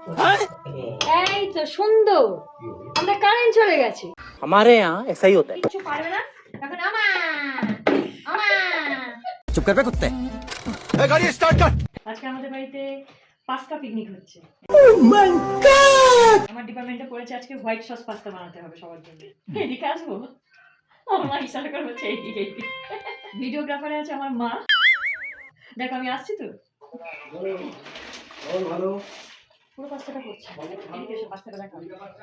এই তো সুন্দর, আমরা কারেন্ট চলে গেছে। हमारे यहाँ ऐसा ही होता है। কিছু পারবে না এখন। चुप कर बे कुत्ते। गाड़ी स्टार्ट कर। আজকে আমাদের বাড়িতে পাস্তা পিকনিক হচ্ছে। আমার ডিপার্টমেন্টে পড়েছে আজকে হোয়াইট সস পাস্তা বানাতে হবে সবার জন্য। এদিকে আসবো, আমার ইশারা করে হচ্ছে এইদিকে। ভিডিওগ্রাফারে আছে আমার মা। দেখো আমি আসছি তো। পুরো পাস্তাটা করছি।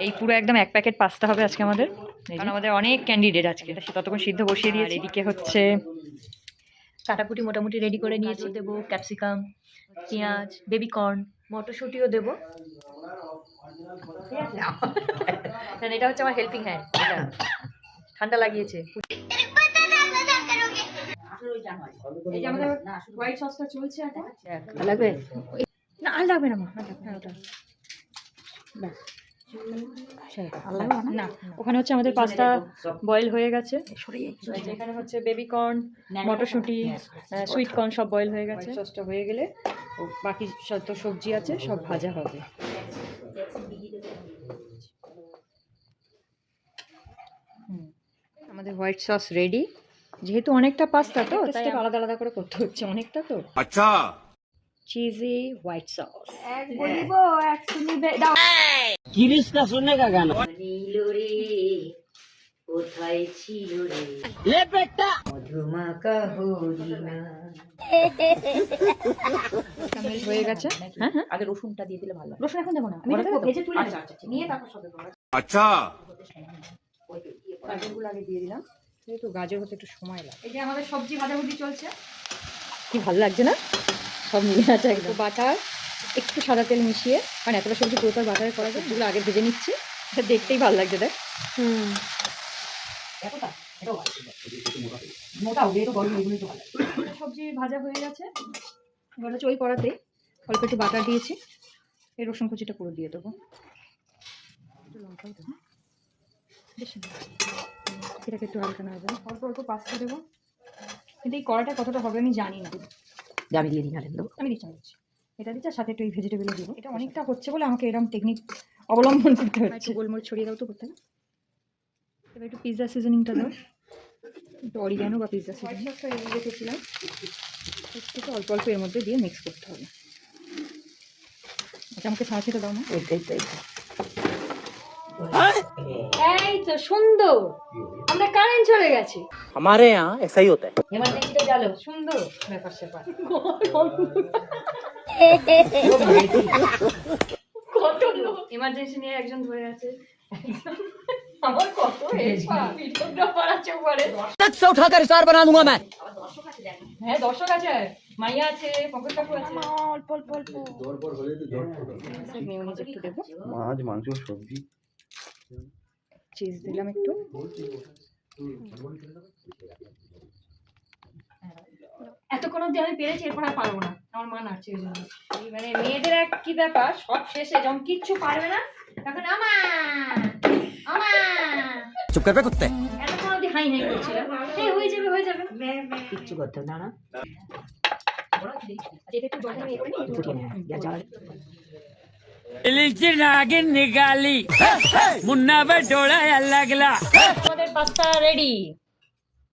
এই পুরো একদম এক প্যাকেট পাস্তা হবে আজকে আমাদের, কারণ আমাদের অনেক ক্যান্ডিডেট আজকে। ততক্ষণ সিদ্ধ বসিয়ে দিয়েছি। এদিকে হচ্ছে কাটাকুটি মোটামুটি রেডি করে নিয়েছি। দেবো ক্যাপসিকাম, পেঁয়াজ, বেবি কর্ন, মটরশুঁটিও দেবো। কারণ এটা হচ্ছে আমার হেল্পিং হ্যান্ড। ঠান্ডা লাগিয়েছে। এই যে আমাদের হোয়াইট সসটা চলছে এখন। লাগবে না, আর লাগবে না মা, না। ওখানে হচ্ছে আমাদের পাস্তা বয়েল হয়ে গেছে। এখানে হচ্ছে বেবি কর্ন, মটরশুঁটি, সুইট কর্ন সব বয়েল হয়ে গেছে। সসটা হয়ে গেলে বাকি যত সবজি আছে সব ভাজা হবে। আমাদের হোয়াইট সস রেডি। যেহেতু অনেকটা পাস্তা তো তাই আলাদা আলাদা করে করতে হচ্ছে, অনেকটা তো। अच्छा চিজি হোয়াইট সস এক বলিব এক শুনিবে দাও। किरिस सुनने का गाना নীলো রে কোথায় ছিল রে ले बेटा মধুমাকা হরিণা। কামেল হয়ে গেছে। হ্যাঁ হ্যাঁ, আগে রসুনটা দিয়ে দিলে ভালো। রসুন এখন দেবো না, আমি ভেজে তুলে নিয়ে তারপর সবে দেবো। अच्छा গাজরগুলো আগে দিয়ে দিলাম, যেহেতু গাজর হতে একটু সময় লাগে। এই যে আমাদের সবজি ভাজাভুজি চলছে। কি ভালো লাগছে না, সব মিলে আছে একদম। বাটার, একটু সাদা তেল মিশিয়ে, কারণ এতটা সবজি পুরো তার বাটারে করা যায়। যেগুলো আগে ভেজে নিচ্ছি, এটা দেখতেই ভালো লাগছে। দেখ সবজি ভাজা হয়ে গেছে। এবার হচ্ছে ওই কড়াতেই অল্প একটু বাটার দিয়েছি, এই রসুন কুচিটা পুরো দিয়ে দেবো। এটাকে একটু হালকা নাড়বো, অল্প অল্প পাস্তা দেবো। কিন্তু এই কড়াটা কতটা হবে আমি জানি না। আমি দিয়ে দিই, আমি দিচ্ছি এটা দিচ্ছি, সাথে একটু এই ভেজিটেবলও দিব। এটা অনেকটা হচ্ছে বলে আমাকে এরকম টেকনিক অবলম্বন করতে হচ্ছে। গোলমরিচ ছড়িয়ে দাও তো করতে। এবার একটু পিৎজা সিজনিংটা দাও, একটু অরিগ্যানো বা পিৎজা সিজনিংটা রেখেছিলাম, একটু অল্প অল্প এর মধ্যে দিয়ে মিক্স করতে হবে। আচ্ছা আমাকে ছাড়া খেতে দাও না। এই তো সুন্দর, আমরা কারেন্ট চলে গেছে। हमारे यहाँ ऐसा ही होता है। এমার্জেন্সিটা জানো সুন্দর ব্যাপার স্যাপার। কত এমার্জেন্সি নিয়ে একজন ধরে আছে। আমার কত ভিডিওগ্রাফার আছে উপরে। से उठाकर स्टार बना दूंगा मैं। হ্যাঁ দর্শক আছে, মাইয়া আছে, পকেট কাকু আছে। অল্প অল্প অল্প মেয়োনিজ একটু দেবো। মাছ মাংস সবজি চিজ দিলাম একটু। এতক্ষণ অব্দি আমি পেরেছি, এরপর আর পারবো না। আমার মা নাচছে ওই জন্য। মানে মেয়েদের এক কি ব্যাপার, সব শেষে যখন কিচ্ছু পারবে না তখন चुप कर बे कुत्ते। এতক্ষণ অব্দি হাই হাই করছিলাম। এই হয়ে যাবে হয়ে যাবে, কিচ্ছু করতে হবে না। এটা একটু জল দিয়ে করে नागिन निकाली मुन्ना पे डोला लगला। আমাদের পাস্তা রেডি।